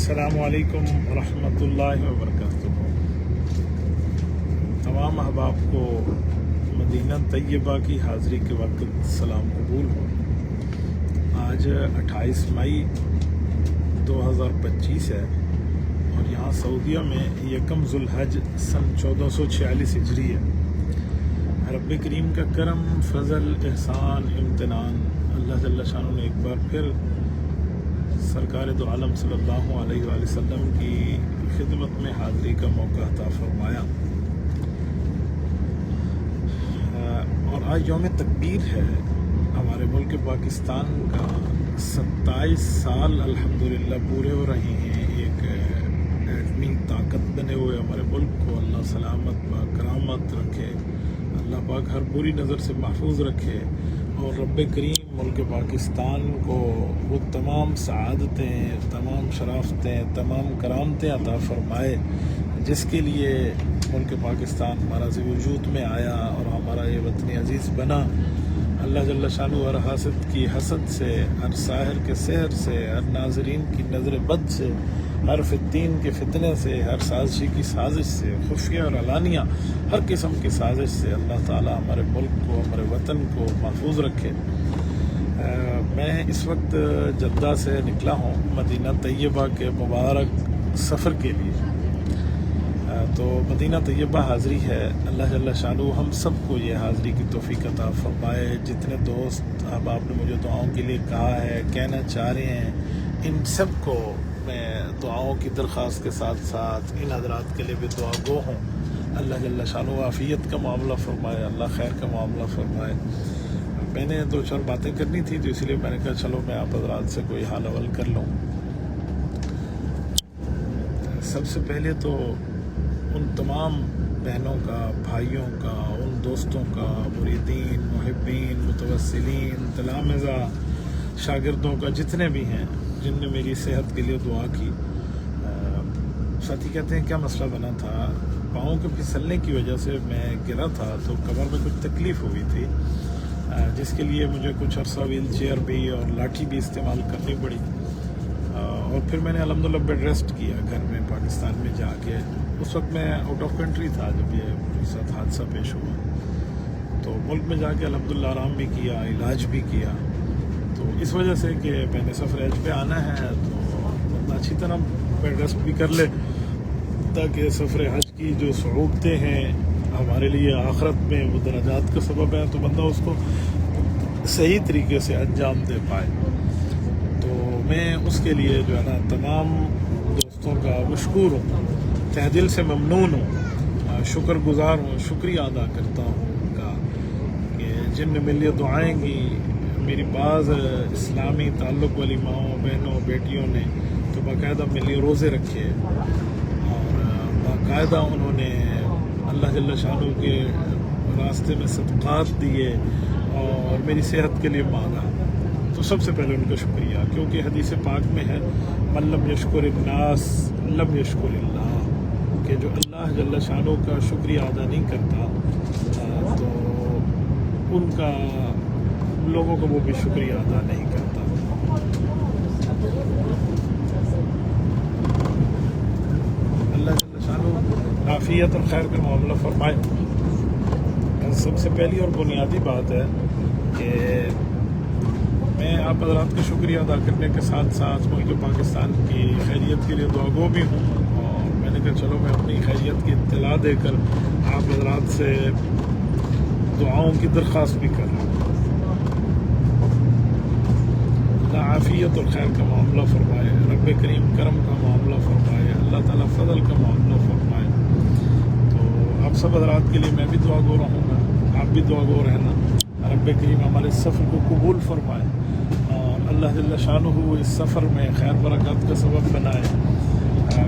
अस्सलामु अलैकुम रहमतुल्लाहि व बरकातुहू। तमाम अहबाब को मदीना तैयबा की हाज़री के वक्त सलाम कबूल हो। आज 28 मई 2025 है और यहाँ सऊदीया में यकम ज़ुल्हज सन 1446 हिजरी है। रब्बे करीम का करम, फजल, एहसान, इम्तिनान, अल्लाह जल्ला शानु ने एक बार फिर सरकार दो आलम सल्लल्लाहु अलैहि वसल्लम की खिदमत में हाज़री का मौका अता फरमाया। और आज यौम तकबीर है। हमारे मुल्क पाकिस्तान का 27 साल अल्हम्दुलिल्लाह पूरे हो रहे हैं एक एटमी ताकत बने हुए। हमारे मुल्क को अल्लाह सलामत व करामत रखे, अल्लाह पाक हर बुरी नज़र से महफूज रखे और रब्बे करीम मुल्क पाकिस्तान को वो तमाम सआदतें, तमाम शराफतें, तमाम करामतें अता फरमाए जिसके लिए मुल्क पाकिस्तान हमारा ज़ी वजूद में आया और हमारा ये वतन अज़ीज़ बना। अल्लाह जल्ला शानु हर हासद की हसद से, हर साहिर के सहर से, हर नाजरीन की नज़र बद से, हर फितीन के फितने से, हर साजिशी की साजिश से, खुफिया और अलानिया हर किस्म की साजिश से अल्लाह ताला हमारे मुल्क को, हमारे वतन को महफूज रखे। मैं इस वक्त जद्दा से निकला हूँ मदीना तैयबा के मुबारक सफ़र के लिए। तो मदीना तैयबा हाज़री है। अल्लाह जल्ला शानु हम सबको ये हाज़री की तौफ़ीक़ अता फरमाए। जितने दोस्त अब आपने मुझे दुआओं के लिए कहा है, कहना चाह रहे हैं, इन सब को मैं दुआओं की दरख्वास्त के साथ साथ इन हज़रात के लिए भी दुआ गो हूँ। अल्लाह जल्ला शानु आफ़ियत का मामला फरमाए, अल्लाह खैर का मामला फरमाए। मैंने दो चार बातें करनी थी तो इसलिए मैंने कहा चलो मैं आप हज़रात से कोई हाल अवल कर लूँ। सबसे पहले तो उन तमाम बहनों का, भाइयों का, उन दोस्तों का, मुरीदीन, मुहिब्बीन, मुतवस्सिलीन, तलामिज़ा, शागिर्दों का जितने भी हैं जिनने मेरी सेहत के लिए दुआ की। साथी कहते हैं क्या मसला बना था, पाँव के फिसलने की वजह से मैं गिरा था तो कमर में कुछ तकलीफ़ हुई थी जिसके लिए मुझे कुछ अरसा व्हील चेयर भी और लाठी भी इस्तेमाल करनी पड़ी। और फिर मैंने अल्हम्दुलिल्लाह बेड रेस्ट किया घर में पाकिस्तान में जाके। उस वक्त मैं आउट ऑफ कंट्री था जब ये मेरे साथ हादसा पेश हुआ। तो मुल्क में जाके अल्हम्दुलिल्लाह आराम भी किया, इलाज भी किया। तो इस वजह से कि मैंने सफ़र हज पे आना है तो अच्छी तरह बेड रेस्ट भी कर ले ताकि सफ़र हज की जो सऊबतें हैं हमारे लिए आखिरत में वो दराजात का सबब है तो बंदा उसको सही तरीके से अंजाम दे पाए। तो मैं उसके लिए जो है ना तमाम दोस्तों का मशकूर हूँ, तहे दिल से ममनून हूँ, शुक्रगुजार हूँ, शुक्रिया अदा करता हूँ उनका कि जिनने मेरे लिए दुआएँ की। मेरी बाज़ इस्लामी ताल्लुक़ वाली माओं, बहनों, बेटियों ने तो बाकायदा मेरे लिए रोज़े रखे और बाकायदा उन्होंने अल्लाह जल्ला शानु के रास्ते में सदक़ात दिए और मेरी सेहत के लिए मांगा। तो सबसे पहले उनका शुक्रिया, क्योंकि हदीस पाक में है मन लम यशकुरिन्नास लम यशकुरिल्लाह, कि जो अल्लाह जल्ला शानु का शुक्रिया अदा नहीं करता तो उनका लोगों को वो भी शुक्रिया अदा नहीं करता। अल्लाह जल्ला शानु आफ़ियत और खैर का मामला फरमाए। सबसे पहली और बुनियादी बात है कि मैं आप हज़रात का शुक्रिया अदा करने के साथ साथ मुल्क पाकिस्तान की खैरियत के लिए दुआगो भी हूँ और मैंने कहा चलो मैं अपनी खैरियत की इत्तला देकर आप हज़रात से दुआओं की दरख्वास्त भी कर लूँ। अल्लाह आफ़ियत और खैर का मामला फरमाए, रब्बे करीम करम का मामला फरमाए, अल्लाह ताला फजल का मामला फरमाए। आप सब हज़रात के लिए मैं भी दुआ गो रहूँगा, आप भी दुआ गो रहना। रब्बे करीम हमारे सफ़र को कबूल फरमाए और अल्लाह जल्ला शानुहु इस सफ़र में खैर बरकत का सबब बनाए।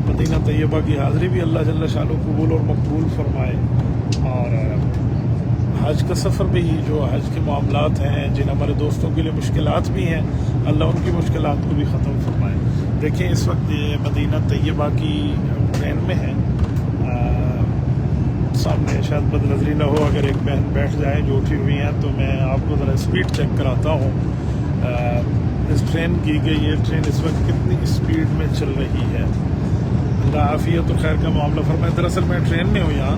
मदीना तैयबा की हाज़री भी अल्लाह जल्ला शानुहु कबूल और मकबूल फरमाए और हज का सफ़र भी जो हज के मामलात हैं, जिन हमारे दोस्तों के लिए मुश्किलात भी हैं, अल्लाह उनकी मुश्किलात को भी ख़त्म फरमाए। देखिए इस वक्त ये मदीना तैयबा की ट्रेन में है, सामने शायद बदनज़री ना हो, अगर एक बहन बैठ जाए जो उठी हुई हैं तो मैं आपको ज़रा स्पीड चेक कराता हूँ। اس ٹرین کی کہ یہ ٹرین اس وقت کتنی اسپیڈ میں چل رہی ہے. اللہ عافیت و خیر کا معاملہ فرمائے. دراصل میں ٹرین میں ہوں یہاں،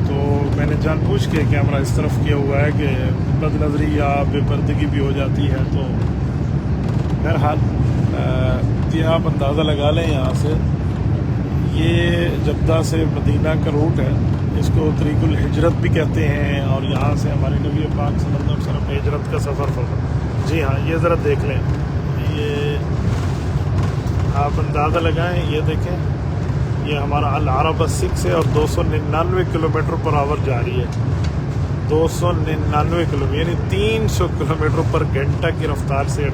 تو میں نے جان بوجھ کے کیمرہ اس طرف کیا ہوا ہے کہ بد نظری یا بے پردگی بھی ہو جاتی ہے. تو بہرحال یہ آپ اندازہ لگا لیں یہاں سے، یہ جدہ سے مدینہ کا روٹ ہے، اس کو طریق الحجرت بھی کہتے ہیں، اور یہاں سے ہمارے نبی پاک صلی اللہ علیہ وسلم ہجرت کا سفر فرمایا. جی ہاں، یہ ذرا دیکھ لیں، یہ آپ اندازہ لگائیں، یہ دیکھیں، یہ ہمارا العربہ 6 ہے اور 299 کلومیٹر پر آور جاری ہے. 299 کلومیٹر یعنی 300 کلومیٹر پر گھنٹہ کی رفتار سے